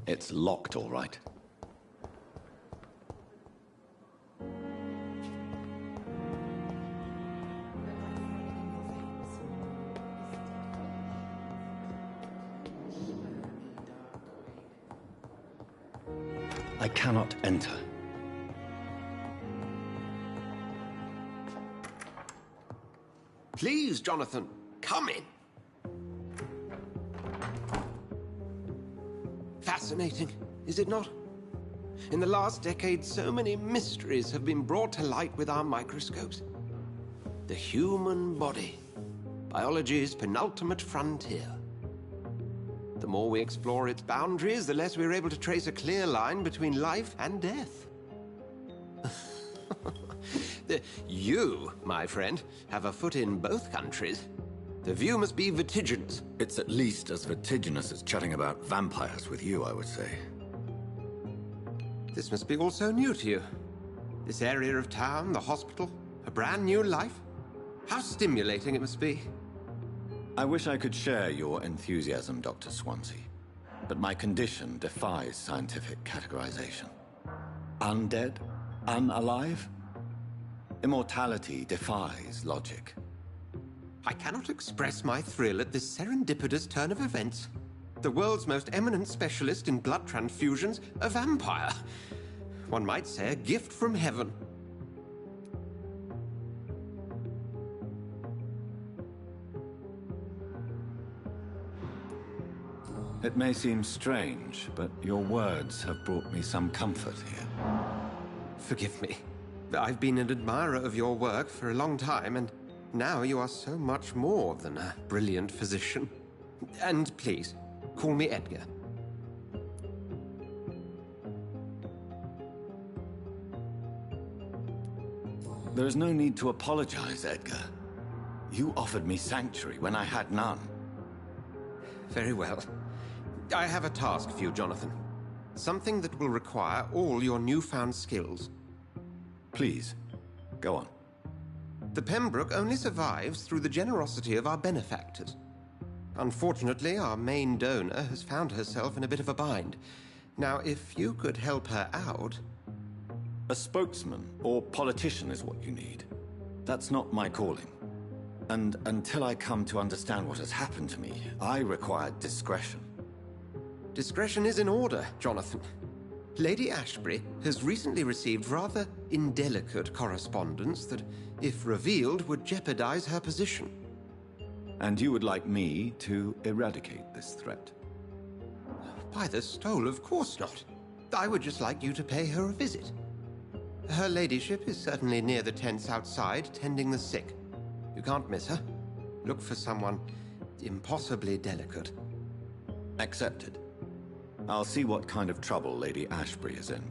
It's locked, all right. I cannot enter. Please, Jonathan, come in. Fascinating, is it not? In the last decade, so many mysteries have been brought to light with our microscopes. The human body, biology's penultimate frontier. The more we explore its boundaries, the less we're able to trace a clear line between life and death. You, my friend, have a foot in both countries. The view must be vertiginous. It's at least as vertiginous as chatting about vampires with you, I would say. This must be all so new to you. This area of town, the hospital, a brand new life. How stimulating it must be. I wish I could share your enthusiasm, Dr. Swansea, but my condition defies scientific categorization. Undead? Unalive? Immortality defies logic. I cannot express my thrill at this serendipitous turn of events. The world's most eminent specialist in blood transfusions, a vampire. One might say a gift from heaven. It may seem strange, but your words have brought me some comfort here. Forgive me. I've been an admirer of your work for a long time, and now you are so much more than a brilliant physician. And please, call me Edgar. There is no need to apologize, Edgar. You offered me sanctuary when I had none. Very well. I have a task for you, Jonathan. Something that will require all your newfound skills. Please, go on. The Pembroke only survives through the generosity of our benefactors. Unfortunately, our main donor has found herself in a bit of a bind. Now, if you could help her out... A spokesman or politician is what you need. That's not my calling. And until I come to understand what has happened to me, I require discretion. Discretion is in order, Jonathan. Lady Ashbury has recently received rather indelicate correspondence that, if revealed, would jeopardize her position. And you would like me to eradicate this threat? By the stole, of course not. I would just like you to pay her a visit. Her ladyship is certainly near the tents outside, tending the sick. You can't miss her. Look for someone impossibly delicate. Accepted. I'll see what kind of trouble Lady Ashbury is in.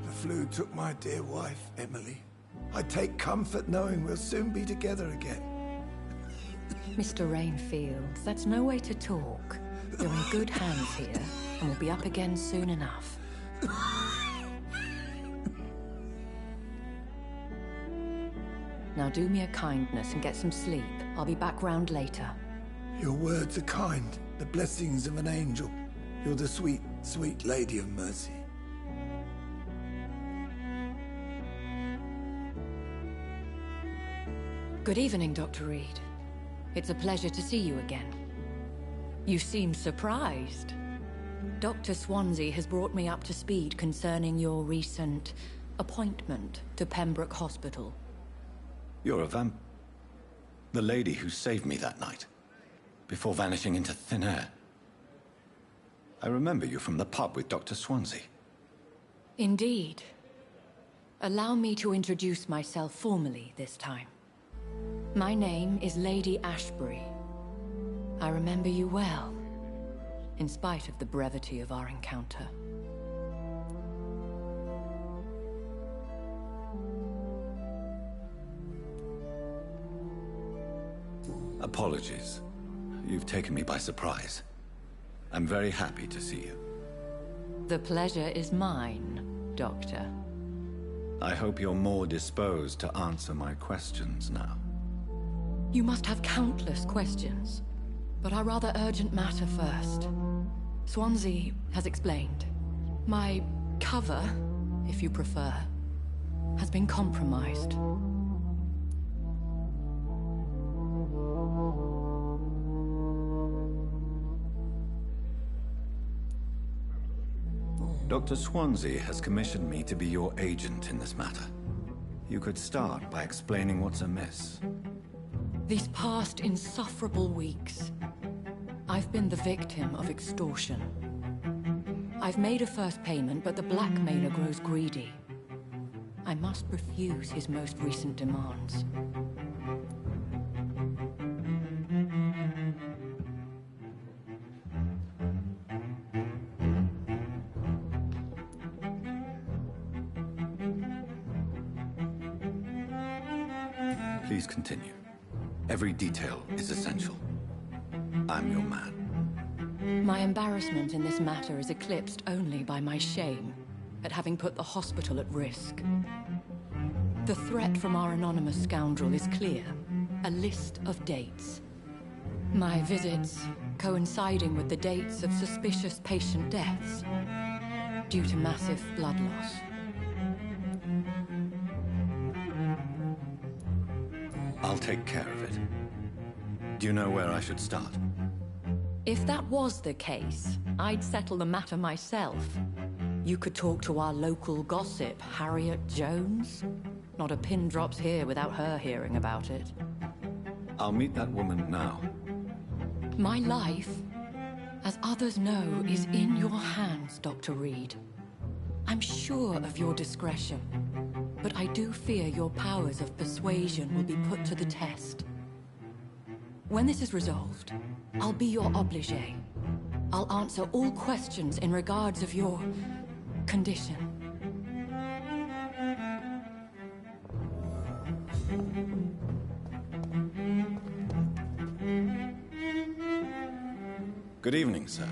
The flu took my dear wife, Emily. I take comfort knowing we'll soon be together again. Mr. Rainfield, that's no way to talk. You're in good hands here, and we'll be up again soon enough. Now do me a kindness and get some sleep. I'll be back round later. Your words are kind, the blessings of an angel. You're the sweet, sweet Lady of Mercy. Good evening, Dr. Reed. It's a pleasure to see you again. You seem surprised. Dr. Swansea has brought me up to speed concerning your recent appointment to Pembroke Hospital. You're a the lady who saved me that night, before vanishing into thin air. I remember you from the pub with Dr. Swansea. Indeed. Allow me to introduce myself formally this time. My name is Lady Ashbury. I remember you well, in spite of the brevity of our encounter. Apologies. You've taken me by surprise. I'm very happy to see you. The pleasure is mine, Doctor. I hope you're more disposed to answer my questions now. You must have countless questions, but our rather urgent matter first. Swansea has explained. My cover, if you prefer, has been compromised. Dr. Swansea has commissioned me to be your agent in this matter. You could start by explaining what's amiss. These past insufferable weeks, I've been the victim of extortion. I've made a first payment, but the blackmailer grows greedy. I must refuse his most recent demands. Please continue. Every detail is essential. I'm your man. My embarrassment in this matter is eclipsed only by my shame at having put the hospital at risk. The threat from our anonymous scoundrel is clear. A list of dates. My visits coinciding with the dates of suspicious patient deaths due to massive blood loss. I'll take care of it. Do you know where I should start? If that was the case, I'd settle the matter myself. You could talk to our local gossip, Harriet Jones. Not a pin drops here without her hearing about it. I'll meet that woman now. My life, as others know, is in your hands, Dr. Reed. I'm sure of your discretion, but I do fear your powers of persuasion will be put to the test. When this is resolved, I'll be your obligé. I'll answer all questions in regards of your condition. Good evening, sir.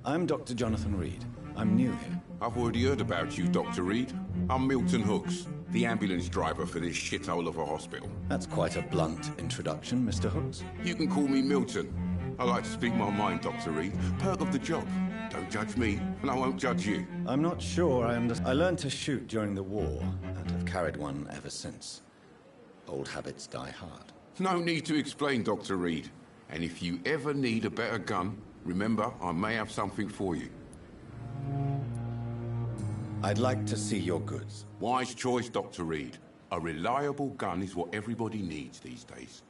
I'm Dr. Jonathan Reed. I'm new here. I've already heard about you, Dr. Reed. I'm Milton Hooks, the ambulance driver for this shithole of a hospital. That's quite a blunt introduction, Mr. Hooks. You can call me Milton. I like to speak my mind, Dr. Reed. Perk of the job. Don't judge me, and I won't judge you. I'm not sure I understand. I learned to shoot during the war, and have carried one ever since. Old habits die hard. No need to explain, Dr. Reed. And if you ever need a better gun, remember, I may have something for you. I'd like to see your goods. Wise choice, Dr. Reed. A reliable gun is what everybody needs these days.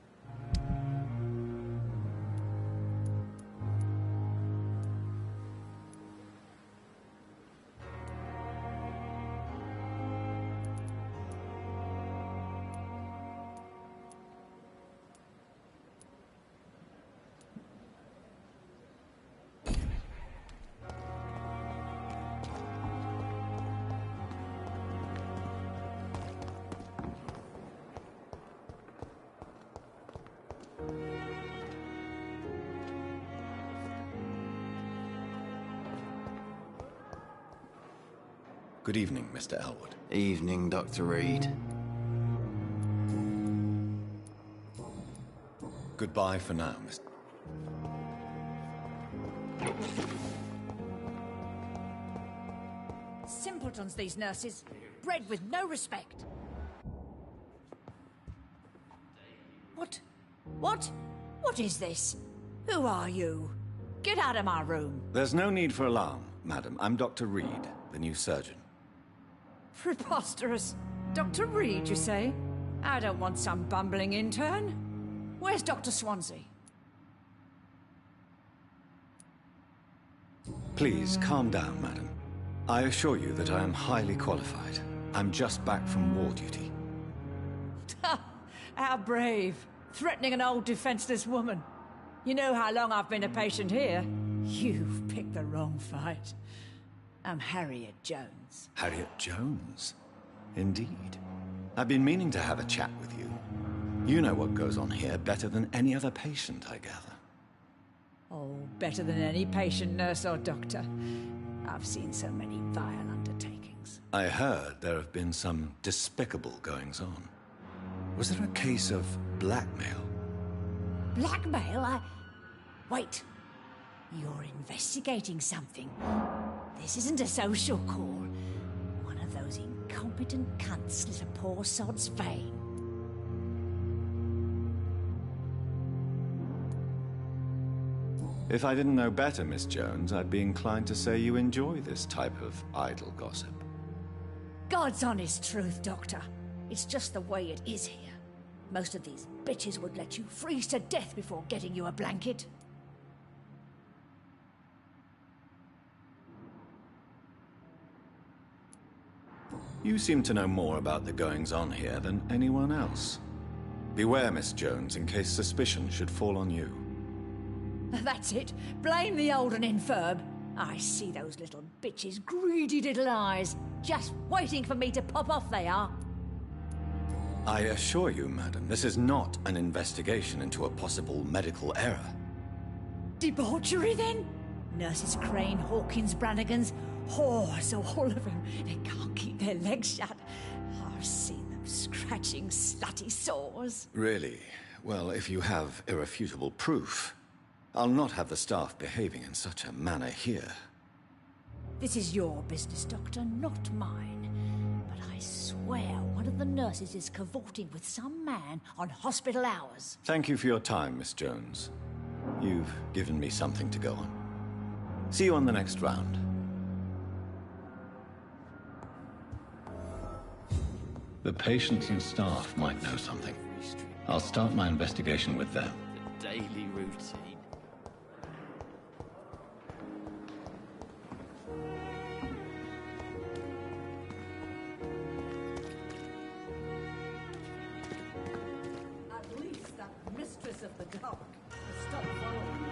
Good evening, Mr. Elwood. Evening, Dr. Reed. Goodbye for now, Mr. Simpletons, these nurses. Bred with no respect. What? What? What is this? Who are you? Get out of my room. There's no need for alarm, madam. I'm Dr. Reed, the new surgeon. Preposterous. Dr. Reed, you say? I don't want some bumbling intern. Where's Dr. Swansea? Please, calm down, madam. I assure you that I am highly qualified. I'm just back from war duty. How brave. Threatening an old defenseless woman. You know how long I've been a patient here? You've picked the wrong fight. I'm Harriet Jones. Harriet Jones? Indeed. I've been meaning to have a chat with you. You know what goes on here better than any other patient, I gather. Oh, better than any patient, nurse or doctor. I've seen so many vile undertakings. I heard there have been some despicable goings-on. Was there a case of blackmail? Blackmail? Wait. You're investigating something. This isn't a social call. One of those incompetent cunts slit a poor sod's vein. If I didn't know better, Miss Jones, I'd be inclined to say you enjoy this type of idle gossip. God's honest truth, Doctor. It's just the way it is here. Most of these bitches would let you freeze to death before getting you a blanket. You seem to know more about the goings-on here than anyone else. Beware, Miss Jones, in case suspicion should fall on you. That's it. Blame the old and infirm. I see those little bitches' greedy little eyes. Just waiting for me to pop off they are. I assure you, madam, this is not an investigation into a possible medical error. Debauchery, then? Nurses Crane, Hawkins, Brannigans, whores, all of them. They can't keep their legs shut. I've seen them scratching slutty sores. Really? Well, if you have irrefutable proof, I'll not have the staff behaving in such a manner here. This is your business, Doctor, not mine. But I swear one of the nurses is cavorting with some man on hospital hours. Thank you for your time, Miss Jones. You've given me something to go on. See you on the next round. The patients and staff might know something. I'll start my investigation with them. The daily routine. At least that mistress of the dark has stopped following me.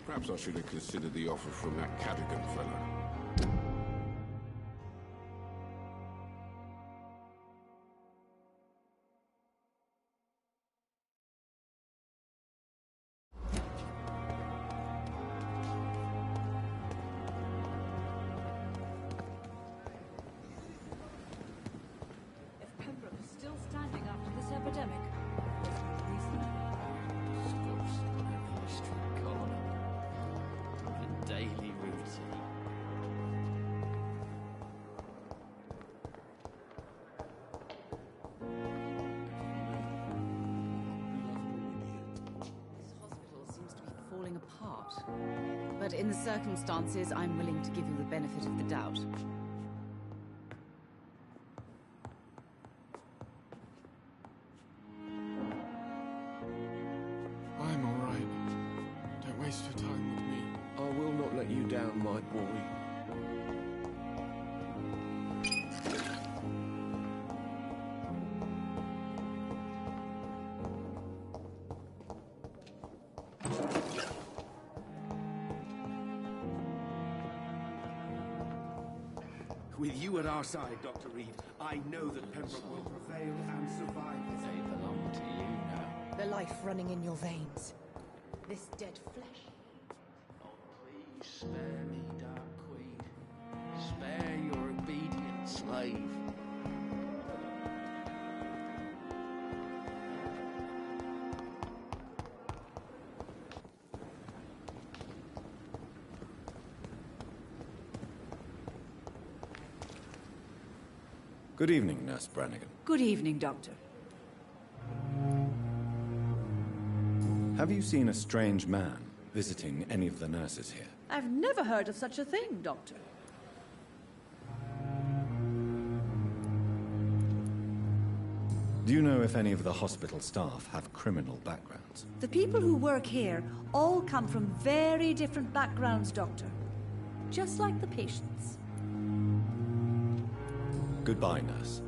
Perhaps I should have considered the offer from that Cadogan fellow. If Pembroke is still standing after this epidemic, there's no reason. Scopes on every street corner. The daily routine. This hospital seems to be falling apart. But in the circumstances, I'm willing to give you the benefit of the doubt. I'm all right. Don't waste your time with me. I will not let you down, my boy. With you at our side, Dr. Reed, I know that Pembroke will prevail and survive this. They belong to you now. The life running in your veins. This dead flesh. Oh, please spare me, Dark Queen. Spare your obedient slave. Good evening, Nurse Brannigan. Good evening, Doctor. Have you seen a strange man visiting any of the nurses here? I've never heard of such a thing, Doctor. Do you know if any of the hospital staff have criminal backgrounds? The people who work here all come from very different backgrounds, Doctor. Just like the patients. Goodbye, nurse.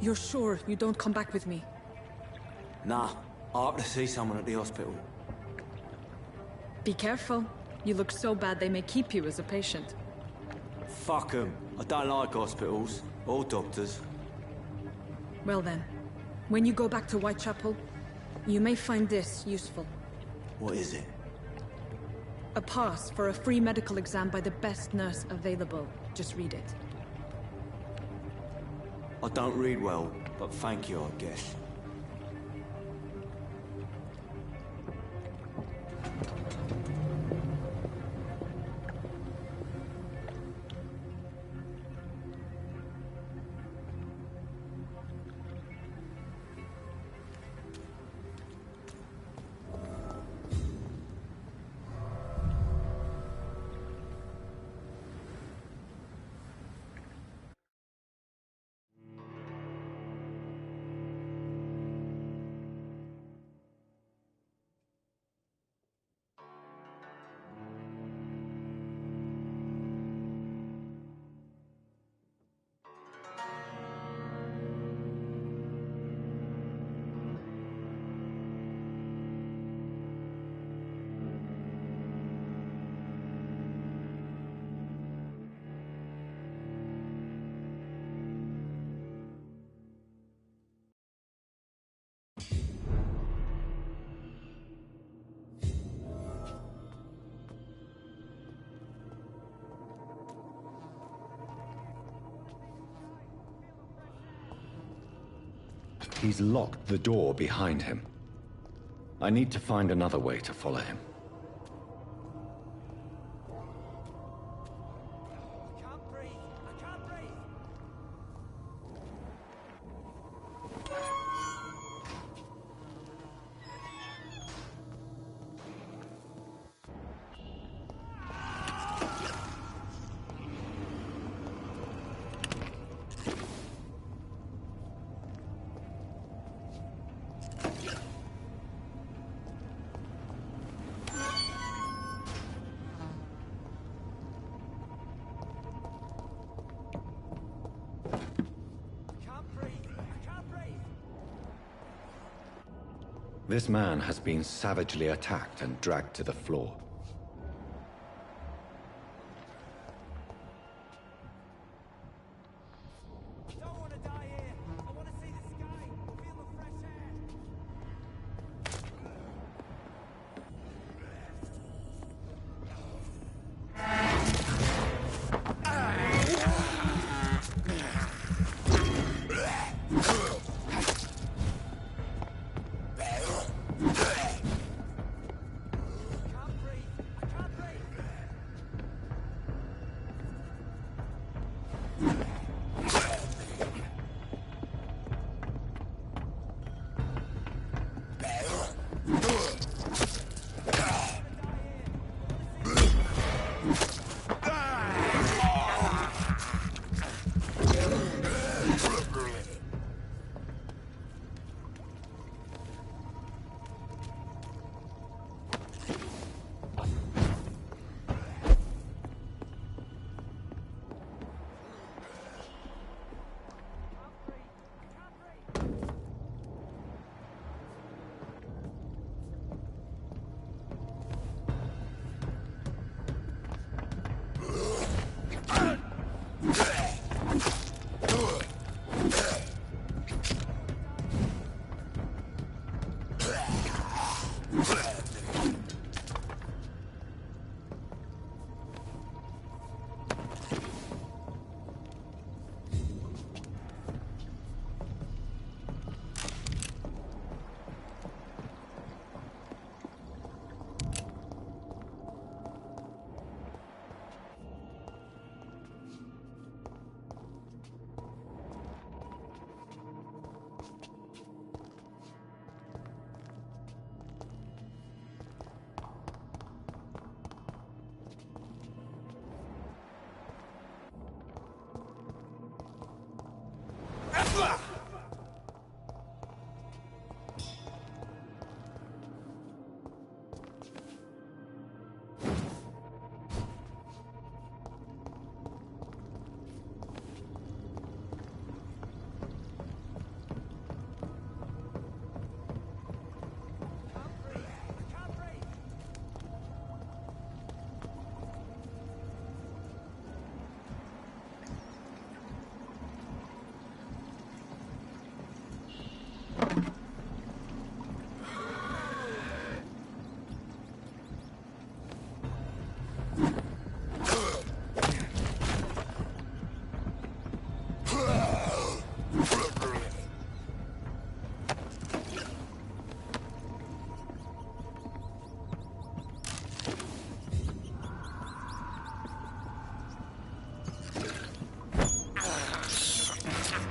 You're sure you don't come back with me? Nah, I have to see someone at the hospital. Be careful. You look so bad they may keep you as a patient. Fuck 'em. I don't like hospitals, or doctors. Well then, when you go back to Whitechapel, you may find this useful. What is it? A pass for a free medical exam by the best nurse available. Just read it. I don't read well, but thank you, I guess. He's locked the door behind him. I need to find another way to follow him. This man has been savagely attacked and dragged to the floor.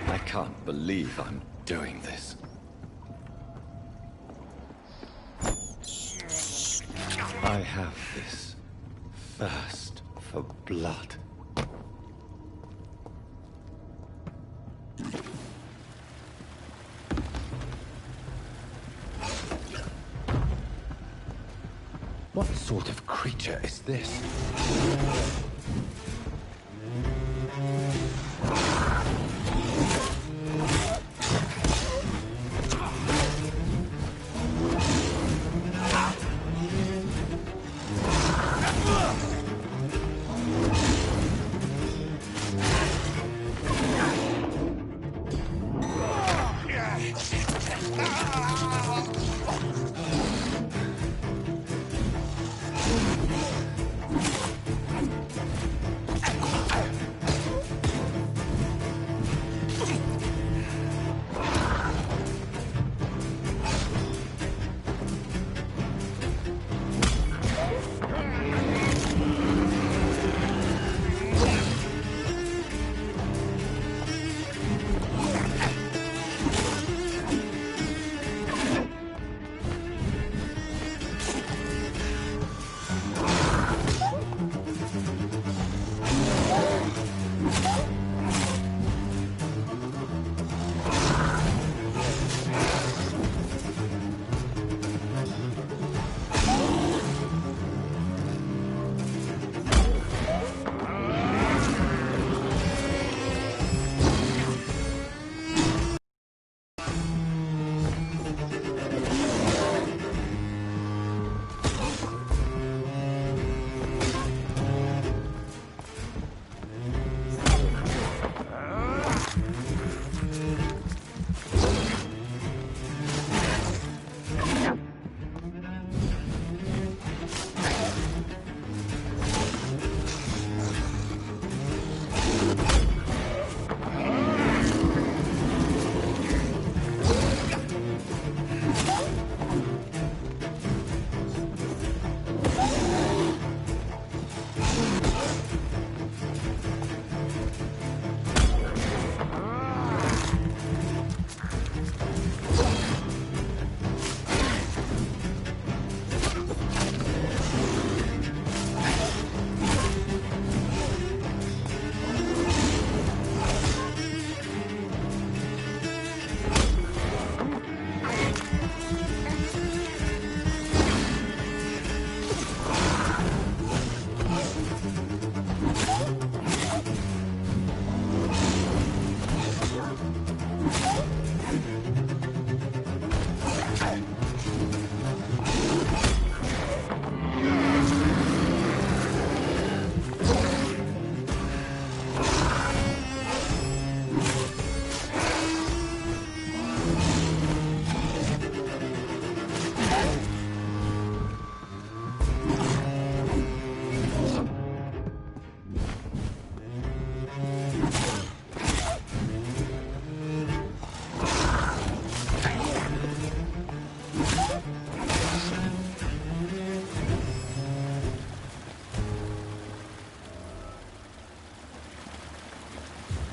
I can't believe I'm doing this. I have this thirst for blood. What sort of creature is this?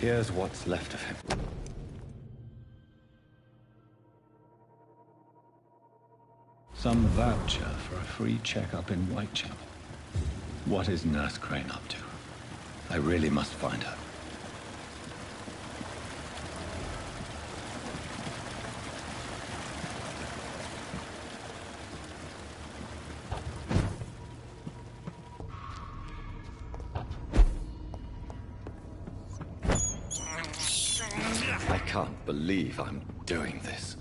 Here's what's left of him. Some voucher for a free checkup in Whitechapel. What is Nurse Crane up to? I really must find her. I can't believe I'm doing this.